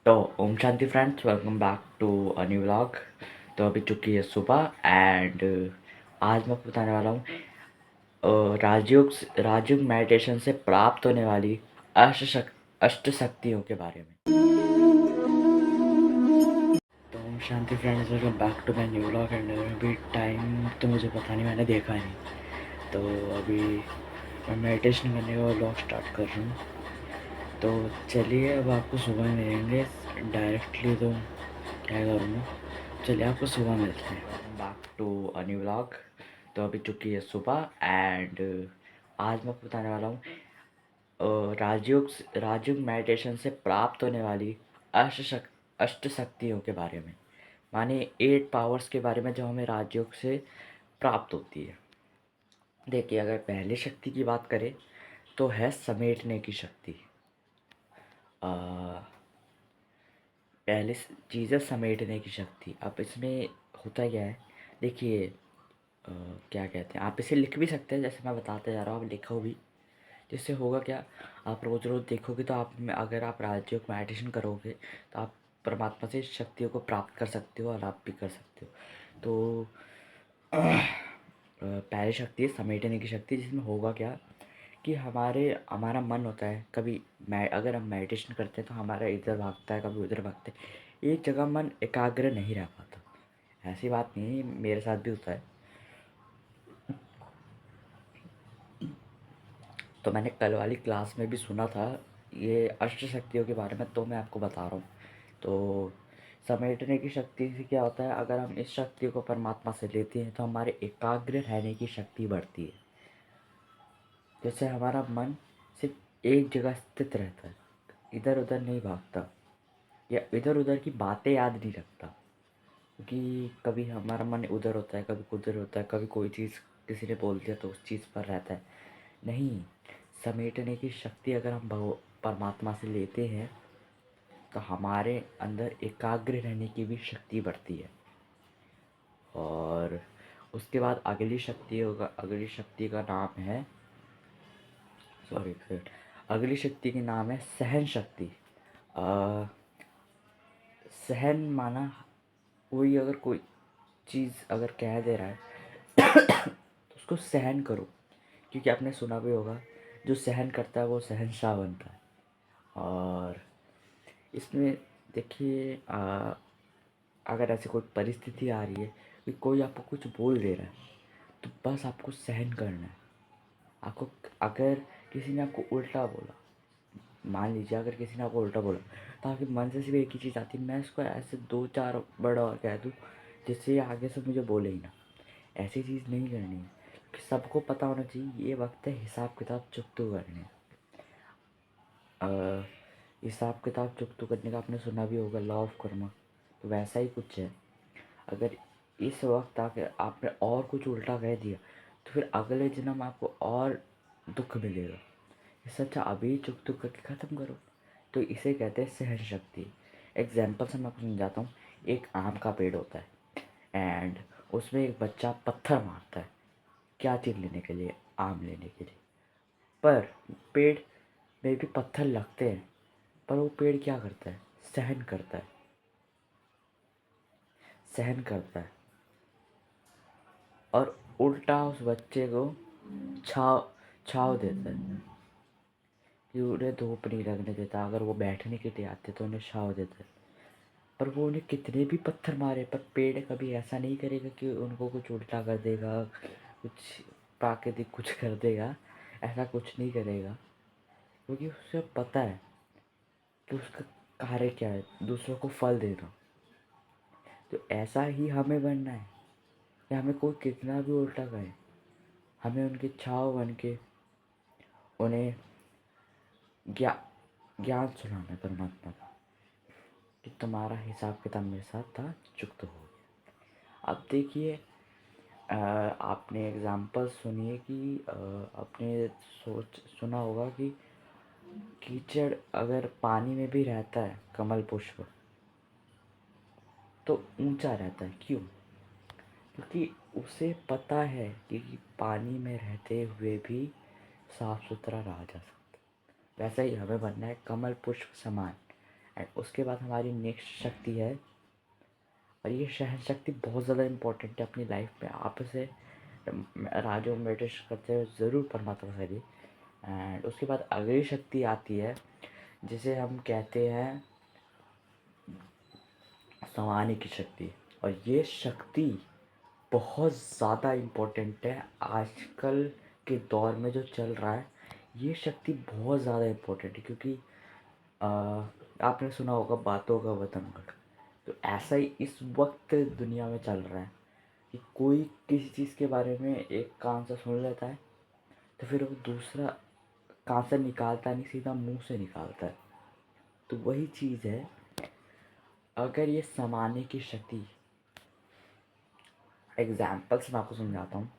तो ओम शांति friends, welcome back to a new vlog. तो अभी चुकी है सुबह एंड आज मैं आपको बताने वाला हूँ राजयोग मेडिटेशन से प्राप्त होने वाली अष्ट शक्तियों के बारे में। तो ओम शांति friends, welcome back to my new vlog. And अभी टाइम तो मुझे पता नहीं, मैंने देखा नहीं। तो अभी मैं मेडिटेशन करने का व्लॉग स्टार्ट कर रहा हूँ। तो चलिए, अब आपको सुबह मिलेंगे डायरेक्टली। तो क्या करूँगा, चलिए आपको सुबह मिलते हैं। Welcome back to a new vlog. तो अभी चुकी है सुबह एंड आज मैं आपको बताने वाला हूँ राजयोग मेडिटेशन से प्राप्त होने वाली अष्ट शक्तियों के बारे में, माने 8 पावर्स के बारे में जो हमें राजयोग से प्राप्त होती है। देखिए, अगर पहली शक्ति की बात करें तो है समेटने की शक्ति। पहले चीज़ें समेटने की शक्ति। अब इसमें होता क्या है, देखिए, क्या कहते हैं, आप इसे लिख भी सकते हैं जैसे मैं बताते जा रहा हूँ, आप लिखो भी। जिससे होगा क्या, आप रोज़ रोज़ देखोगे तो आप में अगर आप राजयोग मेडिटेशन करोगे तो आप परमात्मा से शक्तियों को प्राप्त कर सकते हो और आप भी कर सकते हो। तो पहली शक्ति है समेटने की शक्ति, जिसमें होगा क्या कि हमारा मन होता है, कभी मैं अगर हम मेडिटेशन करते हैं तो हमारा इधर भागता है, कभी उधर भागता है, एक जगह मन एकाग्र नहीं रह पाता। ऐसी बात नहीं है, मेरे साथ भी होता है। तो मैंने कल वाली क्लास में भी सुना था ये अष्ट शक्तियों के बारे में, तो मैं आपको बता रहा हूँ। तो समेटने की शक्ति से क्या होता है, अगर हम इस शक्ति को परमात्मा से लेते हैं तो हमारे एकाग्र रहने की शक्ति बढ़ती है। जैसे हमारा मन सिर्फ एक जगह स्थित रहता है, इधर उधर नहीं भागता, या इधर उधर की बातें याद नहीं रखता। क्योंकि कभी हमारा मन उधर होता है, कभी उधर होता है, कभी कोई चीज़ किसी ने बोल दिया तो उस चीज़ पर रहता है। नहीं, समेटने की शक्ति अगर हम परमात्मा से लेते हैं तो हमारे अंदर एकाग्र रहने की भी शक्ति बढ़ती है। और उसके बाद अगली शक्ति का नाम है, सॉरी फिर अगली शक्ति के नाम है सहन शक्ति। सहन माना, कोई अगर कोई चीज़ अगर कह दे रहा है तो उसको सहन करो। क्योंकि आपने सुना भी होगा, जो सहन करता है वो शहंशाह बनता है। और इसमें देखिए, अगर ऐसी कोई परिस्थिति आ रही है कि कोई आपको कुछ बोल दे रहा है, तो बस आपको सहन करना है। आपको, अगर किसी ने आपको उल्टा बोला, मान लीजिए अगर किसी ने आपको उल्टा बोला, तो आपके मन से सिर्फ एक ही चीज़ आती है, मैं इसको ऐसे 2-4 वर्ड और कह दूँ जिससे ये आगे से मुझे बोले ही ना। ऐसी चीज़ नहीं करनी है, कि सबको पता होना चाहिए ये वक्त है हिसाब किताब चुकतो करने। हिसाब किताब चुकतो करने का आपने सुना भी होगा, लॉ ऑफ कर्मा। तो वैसा ही कुछ है। अगर इस वक्त आके आपने और कुछ उल्टा कह दिया तो फिर अगले जन्म आपको और दुख मिलेगा। इससे अच्छा अभी चुक करके ख़त्म करो। तो इसे कहते हैं सहन शक्ति। एग्जाम्पल से मैं आपको समझाता हूँ। एक आम का पेड़ होता है एंड उसमें एक बच्चा पत्थर मारता है, क्या चीज़ लेने के लिए, आम लेने के लिए। पर पेड़ में भी पत्थर लगते हैं, पर वो पेड़ क्या करता है, सहन करता है, सहन करता है। और उल्टा उस बच्चे को छाव छाव देता है, कि उन्हें धूप नहीं लगने देता। अगर वो बैठने के लिए आते तो उन्हें छाव देता है। पर वो उन्हें कितने भी पत्थर मारे, पर पेड़ कभी ऐसा नहीं करेगा कि उनको कुछ उल्टा कर देगा, कुछ प्राकृतिक कुछ कर देगा। ऐसा कुछ नहीं करेगा, क्योंकि उसे पता है कि उसका कार्य क्या है, दूसरों को फल देना। तो ऐसा ही हमें बनना है, कि हमें कोई कितना भी उल्टा कहे, हमें उनकी छाव बन के उन्हें ज्ञा ज्ञान सुनाना है परमात्मा का, कि तुम्हारा हिसाब किताब मेरे साथ था, चुकता हो गया। अब देखिए, आपने एग्जाम्पल सुनिए कि आपने सुना होगा कि कीचड़ अगर पानी में भी रहता है, कमल पुष्प, तो ऊंचा रहता है। क्यों? क्योंकि उसे पता है कि पानी में रहते हुए भी साफ सुथरा रहा जा सकता है। वैसा ही हमें बनना है, कमल पुष्प समान। एंड उसके बाद हमारी नेक्स्ट शक्ति है, और ये सहन शक्ति बहुत ज़्यादा इम्पोर्टेंट है अपनी लाइफ में। आप इसे राजयोग मेडिटेशन करते हुए ज़रूर परमात्मा करिए। एंड उसके बाद अगली शक्ति आती है जिसे हम कहते हैं समाने की शक्ति। और ये शक्ति बहुत ज़्यादा इम्पोर्टेंट है आजकल के दौर में जो चल रहा है। ये शक्ति बहुत ज़्यादा इम्पोर्टेंट है क्योंकि अ, आपने सुना होगा बातों का वतन गढ़। तो ऐसा ही इस वक्त दुनिया में चल रहा है कि कोई किसी चीज़ के बारे में एक कान से सुन लेता है तो फिर वो दूसरा कान से निकालता नहीं, सीधा मुंह से निकालता है। तो वही चीज़ है, अगर ये समाने की शक्ति, एग्जाम्पल्स मैं आपको समझाता हूँ।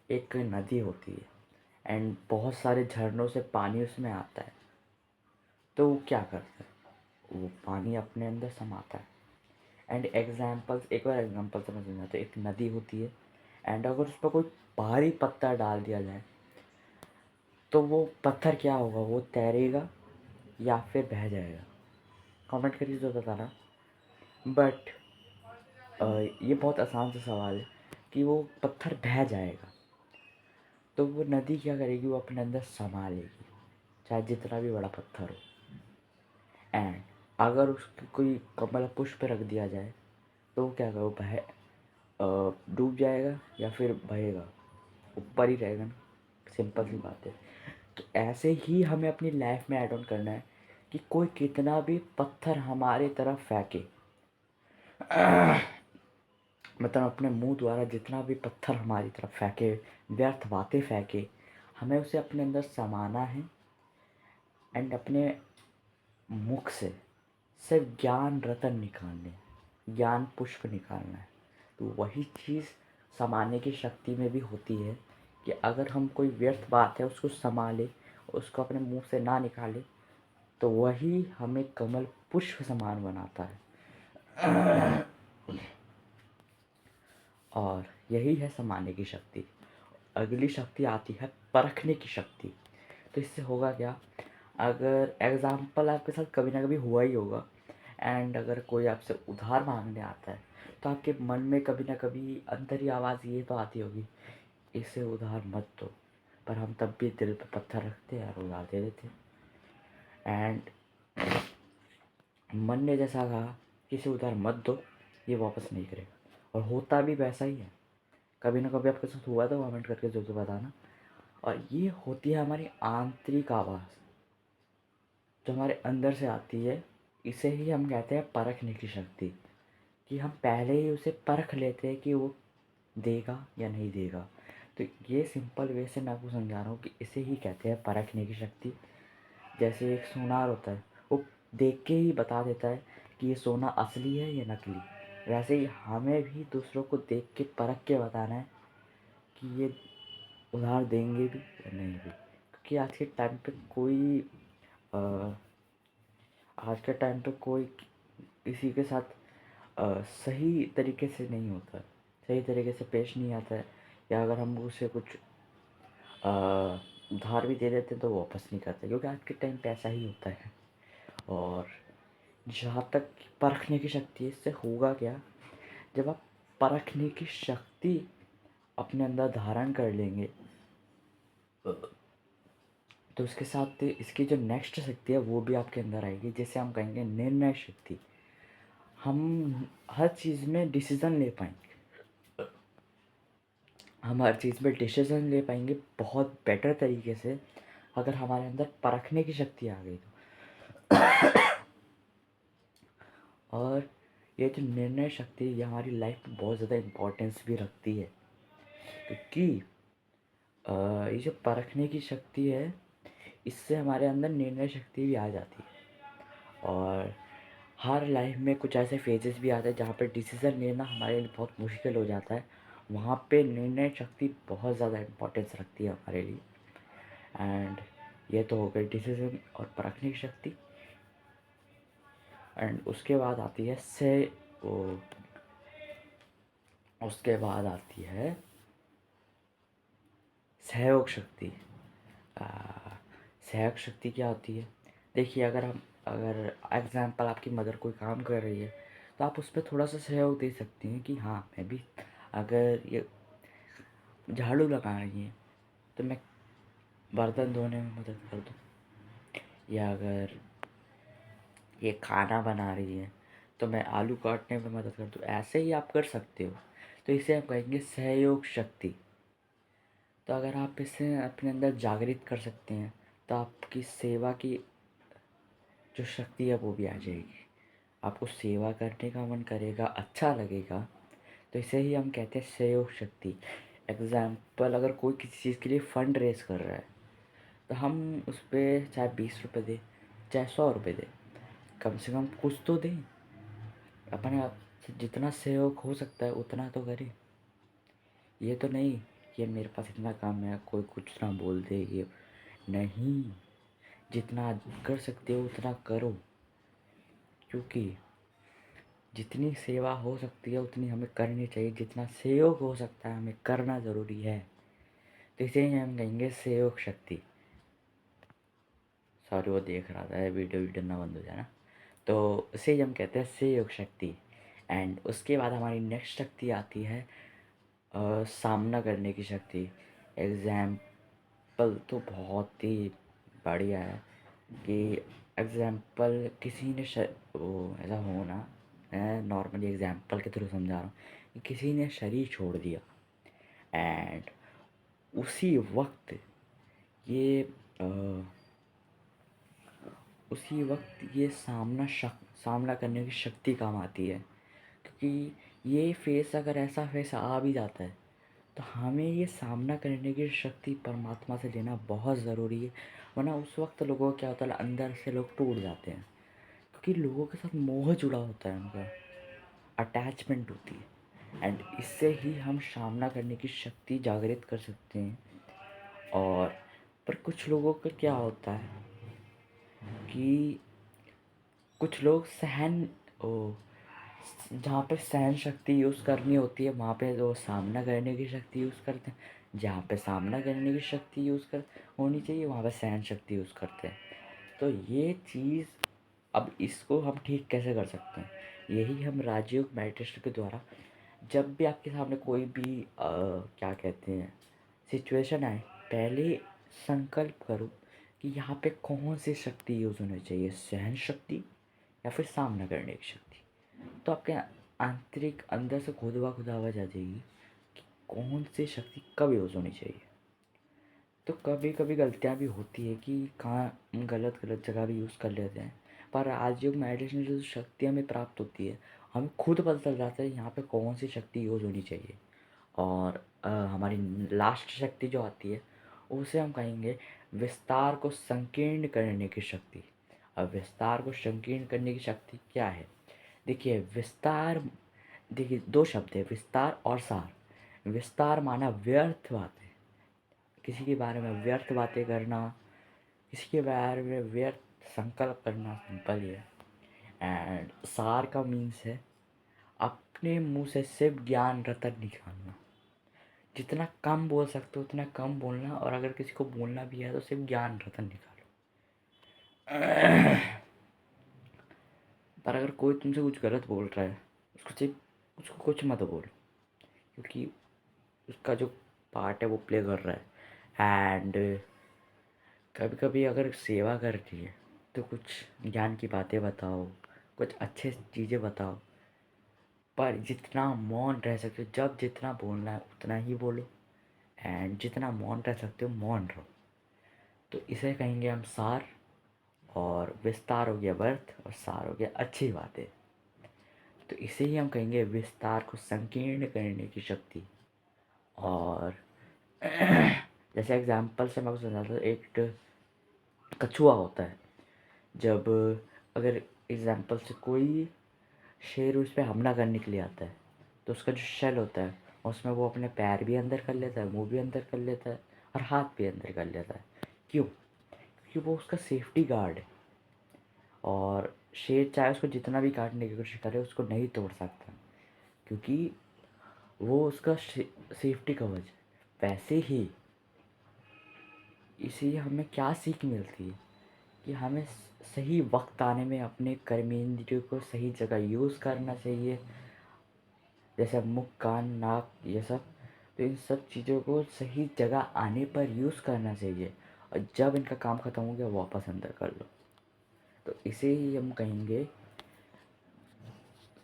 एक नदी होती है एंड बहुत सारे झरनों से पानी उसमें आता है, तो वो क्या करता है, वो पानी अपने अंदर समाता है। एंड एग्जाम्पल्स, एक और एग्जाम्पल से मैं समझाता हूँ। एक नदी होती है एंड अगर उस पर कोई भारी पत्थर डाल दिया जाए तो वो पत्थर क्या होगा, वो तैरेगा या फिर बह जाएगा? कमेंट करके जो बताना। बट ये बहुत आसान सा सवाल है कि वो पत्थर बह जाएगा तो वो नदी क्या करेगी, वो अपने अंदर समा लेगी चाहे जितना भी बड़ा पत्थर हो। एंड अगर उसकी कोई कमल पुष्प रख दिया जाए तो वो क्या करेगा, वो डूब जाएगा या फिर बहेगा, ऊपर ही रहेगा ना। सिंपल सी बात है। तो ऐसे ही हमें अपनी लाइफ में ऐड ऑन करना है कि कोई कितना भी पत्थर हमारे तरफ फेंके, मतलब अपने मुंह द्वारा जितना भी पत्थर हमारी तरफ फेंके, व्यर्थ बातें फेंके, हमें उसे अपने अंदर समाना है एंड अपने मुख से सिर्फ ज्ञान रतन निकालने, ज्ञान पुष्प निकालना है। तो वही चीज़ समाने की शक्ति में भी होती है कि अगर हम कोई व्यर्थ बात है उसको संभाले, उसको अपने मुंह से ना निकाले, तो वही हमें कमल पुष्प समान बनाता है। और यही है समाने की शक्ति। अगली शक्ति आती है परखने की शक्ति। तो इससे होगा क्या, अगर एग्ज़ाम्पल आपके साथ कभी ना कभी हुआ ही होगा एंड अगर कोई आपसे उधार मांगने आता है तो आपके मन में कभी ना कभी अंदर ही आवाज़ ये तो आती होगी, इसे उधार मत दो। पर हम तब भी दिल पे पत्थर रखते हैं और उधार दे देते। एंड मन ने जैसा कहा कि इसे उधार मत दो, ये वापस नहीं करेगा, और होता भी वैसा ही है। कभी ना कभी आपके साथ हुआ तो कमेंट करके जो बताना। और ये होती है हमारी आंतरिक आवाज़ जो हमारे अंदर से आती है। इसे ही हम कहते हैं परखने की शक्ति, कि हम पहले ही उसे परख लेते हैं कि वो देगा या नहीं देगा। तो ये सिंपल वे से मैं आपको समझा रहा हूँ कि इसे ही कहते हैं परखने की शक्ति। जैसे एक सोनार होता है, वो देख के ही बता देता है कि ये सोना असली है या नकली। वैसे ही हमें भी दूसरों को देख के परख के बताना है कि ये उधार देंगे भी या नहीं भी। क्योंकि अ, आज के टाइम पे कोई किसी के साथ सही तरीके से नहीं होता है, सही तरीके से पेश नहीं आता है। या अगर हम उसे कुछ उधार भी दे देते हैं तो वो वापस नहीं करते, क्योंकि आज के टाइम पे ऐसा ही होता है। और जहाँ तक परखने की शक्ति है, इससे होगा क्या, जब आप परखने की शक्ति अपने अंदर धारण कर लेंगे तो उसके साथ इसकी जो नेक्स्ट शक्ति है वो भी आपके अंदर आएगी, जिसे हम कहेंगे निर्णय शक्ति। हम हर चीज़ में डिसीज़न ले पाएंगे, हम हर चीज़ में डिसीज़न ले पाएंगे बहुत बेटर तरीके से अगर हमारे अंदर परखने की शक्ति आ गई तो। और ये जो निर्णय शक्ति है ये हमारी लाइफ में बहुत ज़्यादा इम्पोर्टेंस भी रखती है, क्योंकि ये जो परखने की शक्ति है इससे हमारे अंदर निर्णय शक्ति भी आ जाती है। और हर लाइफ में कुछ ऐसे फेजेस भी आते हैं जहाँ पे डिसीज़न लेना हमारे लिए बहुत मुश्किल हो जाता है, वहाँ पे निर्णय शक्ति बहुत ज़्यादा इम्पोर्टेंस रखती है हमारे लिए। एंड ये तो हो गई डिसीज़न और परखने की शक्ति। एंड उसके बाद आती है उसके बाद आती है सहयोग शक्ति। आ, सहयोग शक्ति क्या होती है, देखिए अगर हम अगर एग्ज़ाम्पल आपकी मदर कोई काम कर रही है, तो आप उस पे थोड़ा-सा सहयोग दे सकती हैं कि हाँ, मैं भी अगर ये झाड़ू लगा रही हैं, तो मैं बर्तन धोने में मदद कर दूँ, या अगर ये खाना बना रही है, तो मैं आलू काटने में मदद कर दूँ। ऐसे ही आप कर सकते हो। तो इसे हम कहेंगे सहयोग शक्ति। तो अगर आप इसे अपने अंदर जागृत कर सकते हैं, तो आपकी सेवा की जो शक्ति है वो भी आ जाएगी। आपको सेवा करने का मन करेगा, अच्छा लगेगा। तो इसे ही हम कहते हैं सहयोग शक्ति। एग्ज़ाम्पल, अगर कोई किसी चीज़ के लिए फंड रेज़ कर रहा है, तो हम उस पे चाहे 20 रुपए दें, चाहे 100 रुपए दें, कम से कम कुछ तो दें। अपने आप से जितना सहयोग हो सकता है उतना तो करें। ये तो नहीं कि मेरे पास इतना काम है, कोई कुछ ना बोल दे, ये नहीं। जितना कर सकते हो उतना करो, क्योंकि जितनी सेवा हो सकती है उतनी हमें करनी चाहिए। जितना सहयोग हो सकता है हमें करना ज़रूरी है। तो इसे ही हम कहेंगे सहयोग शक्ति। सॉरी, वो देख रहा था, वीडियो वीडियो ना बंद हो जाए ना। तो इसे ही हम कहते हैं सहयोग शक्ति। एंड उसके बाद हमारी नेक्स्ट शक्ति आती है सामना करने की शक्ति। एग्ज़ाम्पल तो बहुत ही बढ़िया है कि एग्ज़ाम्पल किसी ने वो ऐसा हो ना, मैं नॉर्मली एग्ज़ाम्पल के थ्रू समझा रहा हूँ कि किसी ने शरीर छोड़ दिया, एंड उसी वक्त ये अ, उसी वक्त ये सामना करने की शक्ति काम आती है। क्योंकि ये फेस, अगर ऐसा फेस आ भी जाता है, तो हमें ये सामना करने की शक्ति परमात्मा से लेना बहुत ज़रूरी है। वरना उस वक्त लोगों को क्या होता है, अंदर से लोग टूट जाते हैं, क्योंकि लोगों के साथ मोह जुड़ा होता है, उनका अटैचमेंट होती है। एंड इससे ही हम सामना करने की शक्ति जागृत कर सकते हैं। और पर कुछ लोगों का क्या होता है कि कुछ लोग ओ जहाँ पे सहन शक्ति यूज़ करनी होती है वहाँ पे वो सामना करने की शक्ति यूज़ करते हैं। जहाँ पे सामना करने की शक्ति यूज़ कर होनी चाहिए वहाँ पे सहन शक्ति यूज़ करते हैं। तो ये चीज़, अब इसको हम ठीक कैसे कर सकते हैं? यही हम राजयोग मेडिटेशन के द्वारा, जब भी आपके सामने कोई भी क्या कहते हैं, सिचुएशन आए, पहले संकल्प करो कि यहाँ पे कौन सी शक्ति यूज़ होनी चाहिए, सहन शक्ति या फिर सामना करने की शक्ति। तो आपके आंतरिक अंदर से खुद ब खुद आवाज़ आ जाएगी कि कौन सी शक्ति कब यूज़ होनी चाहिए। तो कभी कभी गलतियाँ भी होती है कि कहाँ गलत गलत जगह भी यूज़ कर लेते हैं। पर राजयोग मेडिटेशन से जो शक्ति हमें प्राप्त होती है, हमें खुद पता चल जाता है यहाँ पे कौन सी शक्ति यूज़ होनी चाहिए। और हमारी लास्ट शक्ति जो आती है, उसे हम कहेंगे विस्तार को संकीर्ण करने की शक्ति। अब विस्तार को संकीर्ण करने की शक्ति क्या है? देखिए विस्तार, देखिए दो शब्द है, विस्तार और सार। विस्तार माना व्यर्थ बातें, किसी के बारे में व्यर्थ बातें करना, किसी के बारे में व्यर्थ संकल्प करना, सिंपल ही है। एंड सार का मीन्स है अपने मुंह से सिर्फ ज्ञान रतन निकालना। जितना कम बोल सकते हो उतना कम बोलना, और अगर किसी को बोलना भी है तो सिर्फ ज्ञान रतन निकालो। पर अगर कोई तुमसे कुछ गलत बोल रहा है, उसको कुछ मत बोलो, क्योंकि उसका जो पार्ट है वो प्ले कर रहा है। एंड कभी कभी अगर सेवा करती है तो कुछ ज्ञान की बातें बताओ, कुछ अच्छे चीज़ें बताओ। पर जितना मौन रह सकते हो, जब जितना बोलना है उतना ही बोलो। एंड जितना मौन रह सकते हो मौन रहो। तो इसे कहेंगे हम सार। और विस्तार हो गया व्यर्थ, और सार हो गया अच्छी बातें। तो इसे ही हम कहेंगे विस्तार को संकीर्ण करने की शक्ति। और जैसे एग्जाम्पल से मैं आपको समझाता हूँ, एक कछुआ होता है। जब अगर एग्जाम्पल से कोई शेर उस पर हमला करने के लिए आता है, तो उसका जो शेल होता है उसमें वो अपने पैर भी अंदर कर लेता है, मुंह भी अंदर कर लेता है, और हाथ भी अंदर कर लेता है। क्यों? क्योंकि वो उसका सेफ्टी गार्ड है। और शेर चाहे उसको जितना भी काटने की कोशिश करे उसको नहीं तोड़ सकता, क्योंकि वो उसका सेफ्टी कवच है। वैसे ही इसी हमें क्या सीख मिलती है कि हमें सही वक्त आने में अपने कर्मेंद्रियों को सही जगह यूज़ करना चाहिए, जैसे मुँह कान नाक ये सब। तो इन सब चीज़ों को सही जगह आने पर यूज़ करना चाहिए, और जब इनका काम ख़त्म हो गया वापस अंदर कर लो। तो इसे ही हम कहेंगे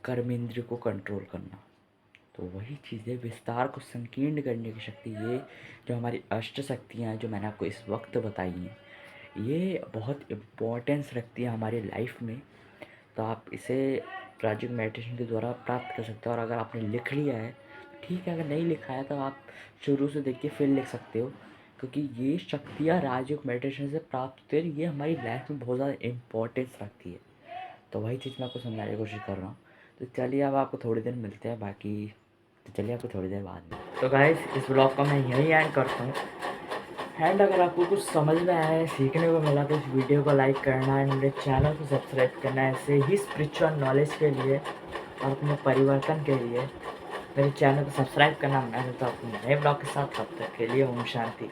कर्मेंद्रिय को कंट्रोल करना। तो वही चीज़ है, विस्तार को संकीर्ण करने की शक्ति, ये जो हमारी अष्ट शक्तियाँ हैं जो मैंने आपको इस वक्त बताई हैं, ये बहुत इम्पोर्टेंस रखती है हमारी लाइफ में। तो आप इसे राजयोग मेडिटेशन के द्वारा प्राप्त कर सकते हो। और अगर आपने लिख लिया है तो ठीक है, अगर नहीं लिखा है तो आप शुरू से देख के फिर लिख सकते हो, क्योंकि ये शक्तियाँ राजयोग मेडिटेशन से प्राप्त होती है, ये हमारी लाइफ में बहुत ज़्यादा इम्पोर्टेंस रखती है। तो वही चीज़ मैं आपको समझाने की कोशिश कर रहा हूँ। तो चलिए अब आपको थोड़ी देर मिलते हैं, बाकी तो चलिए आपको थोड़ी देर बाद में। तो गाइस इस ब्लॉग का मैं यहीं एंड करता हूँ। एंड अगर आपको कुछ समझ में आया है, सीखने को मिला, तो इस वीडियो को लाइक करना है, मेरे चैनल को सब्सक्राइब करना है, ऐसे ही स्पिरिचुअल नॉलेज के लिए और अपने परिवर्तन के लिए मेरे चैनल को सब्सक्राइब करना। मैं मिलता हूँ अपने नए ब्लॉग के साथ, तब तक के लिए ओम शांति।